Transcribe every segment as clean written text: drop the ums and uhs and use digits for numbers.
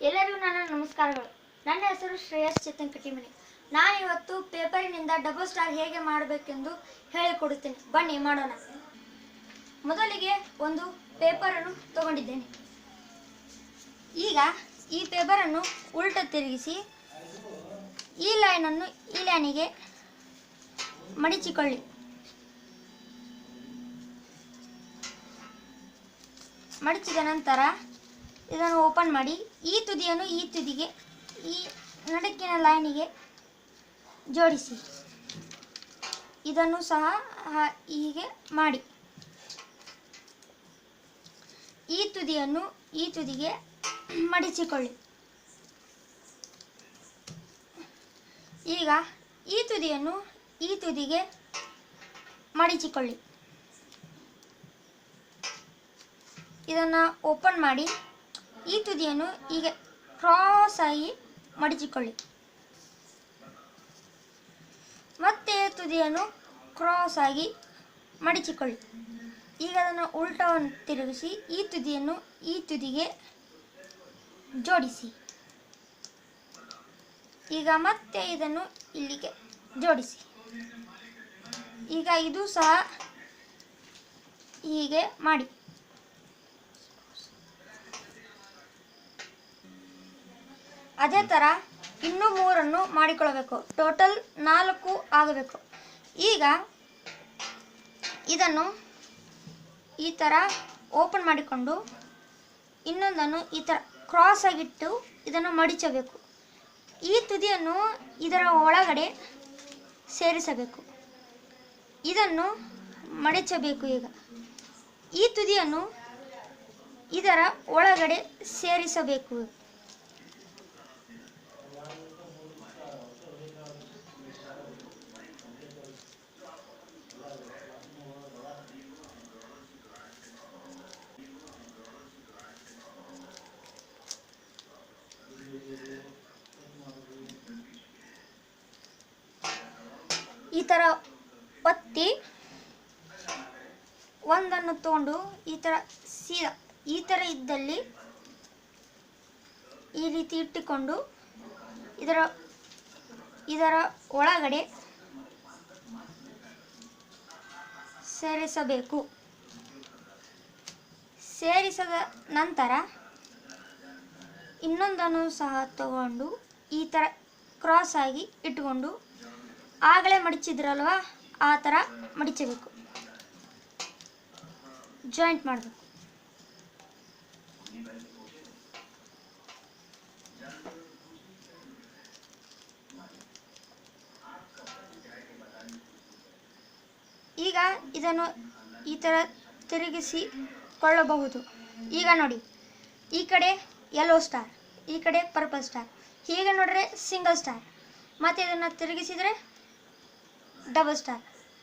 ಎಲ್ಲರಿಗೂ ನನ್ನ ನಮಸ್ಕಾರಗಳು. ನನ್ನ ಹೆಸರು ಶ್ರೇಯಸ್ ಚೇತನ್ ಕಟ್ಟಿಮನಿ. ನಾನು ಇವತ್ತು ಪೇಪರಿನಿಂದ ಡಬಲ್ ಸ್ಟಾರ್ ಹೇಗೆ ಮಾಡಬೇಕೆಂದು ಹೇಳಿಕೊಡುತ್ತೇನೆ. ಬನ್ನಿ ಮಾಡೋಣ. ಮೊದಲಿಗೆ ಒಂದು ಪೇಪರನ್ನು ತಗೊಂಡಿದ್ದೇನೆ. ಈಗ ಈ ಪೇಪರನ್ನು ಉಲ್ಟ ತಿರುಗಿಸಿ ಈ ಲೈನನ್ನು ಈ ಲೈನಿಗೆ ಮಡಿಚಿಕೊಳ್ಳಿ. ಮಡಿಚಿದ ನಂತರ ಇದನ್ನು ಓಪನ್ ಮಾಡಿ ಈ ತುದಿಯನ್ನು ಈ ತುದಿಗೆ ಈ ನಡುಕಿನ ಲೈನಿಗೆ ಜೋಡಿಸಿ. ಇದನ್ನು ಸಹ ಹೀಗೆ ಮಾಡಿ ಈ ತುದಿಯನ್ನು ಈ ತುದಿಗೆ ಮಡಿಚಿಕೊಳ್ಳಿ. ಈಗ ಈ ತುದಿಯನ್ನು ಈ ತುದಿಗೆ ಮಡಿಚಿಕೊಳ್ಳಿ. ಇದನ್ನು ಓಪನ್ ಮಾಡಿ ಈ ತುದಿಯನ್ನು ಹೀಗೆ ಕ್ರಾಸ್ ಆಗಿ ಮಡಿಚಿಕೊಳ್ಳಿ. ಮತ್ತೆ ತುದಿಯನ್ನು ಕ್ರಾಸ್ ಆಗಿ ಮಡಿಚಿಕೊಳ್ಳಿ. ಈಗ ಅದನ್ನು ಉಲ್ಟವನ್ನು ತಿರುಗಿಸಿ ಈ ತುದಿಯನ್ನು ಈ ತುದಿಗೆ ಜೋಡಿಸಿ. ಈಗ ಮತ್ತೆ ಇದನ್ನು ಇಲ್ಲಿಗೆ ಜೋಡಿಸಿ. ಈಗ ಇದು ಸಹ ಹೀಗೆ ಮಾಡಿ. ಅದೇ ಥರ ಇನ್ನೂ 3 ಮಾಡಿಕೊಳ್ಳಬೇಕು. ಟೋಟಲ್ 4 ಆಗಬೇಕು. ಈಗ ಇದನ್ನು ಈ ಥರ ಓಪನ್ ಮಾಡಿಕೊಂಡು ಇನ್ನೊಂದನ್ನು ಈ ಥರ ಕ್ರಾಸ್ ಆಗಿಟ್ಟು ಇದನ್ನು ಮಡಿಚಬೇಕು. ಈ ತುದಿಯನ್ನು ಇದರ ಒಳಗಡೆ ಸೇರಿಸಬೇಕು. ಇದನ್ನು ಮಡಿಚಬೇಕು. ಈಗ ಈ ತುದಿಯನ್ನು ಇದರ ಒಳಗಡೆ ಸೇರಿಸಬೇಕು. ಈ ಥರ ಒತ್ತಿ ಒಂದನ್ನು ತಗೊಂಡು ಈ ಥರ ಸೀದಾ ಈ ಥರ ಇದ್ದಲ್ಲಿ ಈ ರೀತಿ ಇಟ್ಟುಕೊಂಡು ಇದರ ಒಳಗಡೆ ಸೇರಿಸಬೇಕು. ಸೇರಿಸಿದ ನಂತರ ಇನ್ನೊಂದನ್ನು ಸಹ ತಗೊಂಡು ಈ ಥರ ಕ್ರಾಸ್ ಆಗಿ ಇಟ್ಕೊಂಡು ಆಗಲೇ ಮಡಿಚಿದ್ರಲ್ವ ಆ ಥರ ಮಡಿಚಬೇಕು. ಜಾಯಿಂಟ್ ಮಾಡಬೇಕು. ಈಗ ಇದನ್ನು ಈ ಥರ ತಿರುಗಿಸಿಕೊಳ್ಳಬಹುದು. ಈಗ ನೋಡಿ, ಈ ಕಡೆ ಯೆಲ್ಲೋ ಸ್ಟಾರ್, ಈ ಕಡೆ ಪರ್ಪಲ್ ಸ್ಟಾರ್, ಹೀಗೆ ನೋಡಿದ್ರೆ ಸಿಂಗಲ್ ಸ್ಟಾರ್, ಮತ್ತು ಇದನ್ನು ತಿರುಗಿಸಿದರೆ ಡಬಲ್ ಸ್ಟಾರ್.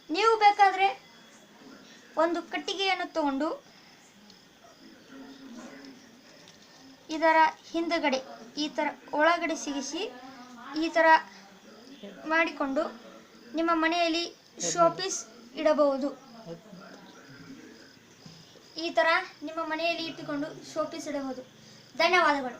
ನೀವು ಬೇಕಾದರೆ ಒಂದು ಕಟ್ಟಿಗೆಯನ್ನು ತಗೊಂಡು ಇದರ ಹಿಂದುಗಡೆ ಈ ಥರ ಒಳಗಡೆ ಸಿಗಿಸಿ ಈ ಥರ ಮಾಡಿಕೊಂಡು ನಿಮ್ಮ ಮನೆಯಲ್ಲಿ ಶೋಪೀಸ್ ಇಡಬಹುದು. ಈ ಥರ ನಿಮ್ಮ ಮನೆಯಲ್ಲಿ ಇಟ್ಟುಕೊಂಡು ಶೋಪೀಸ್ ಇಡಬಹುದು. ಧನ್ಯವಾದಗಳು.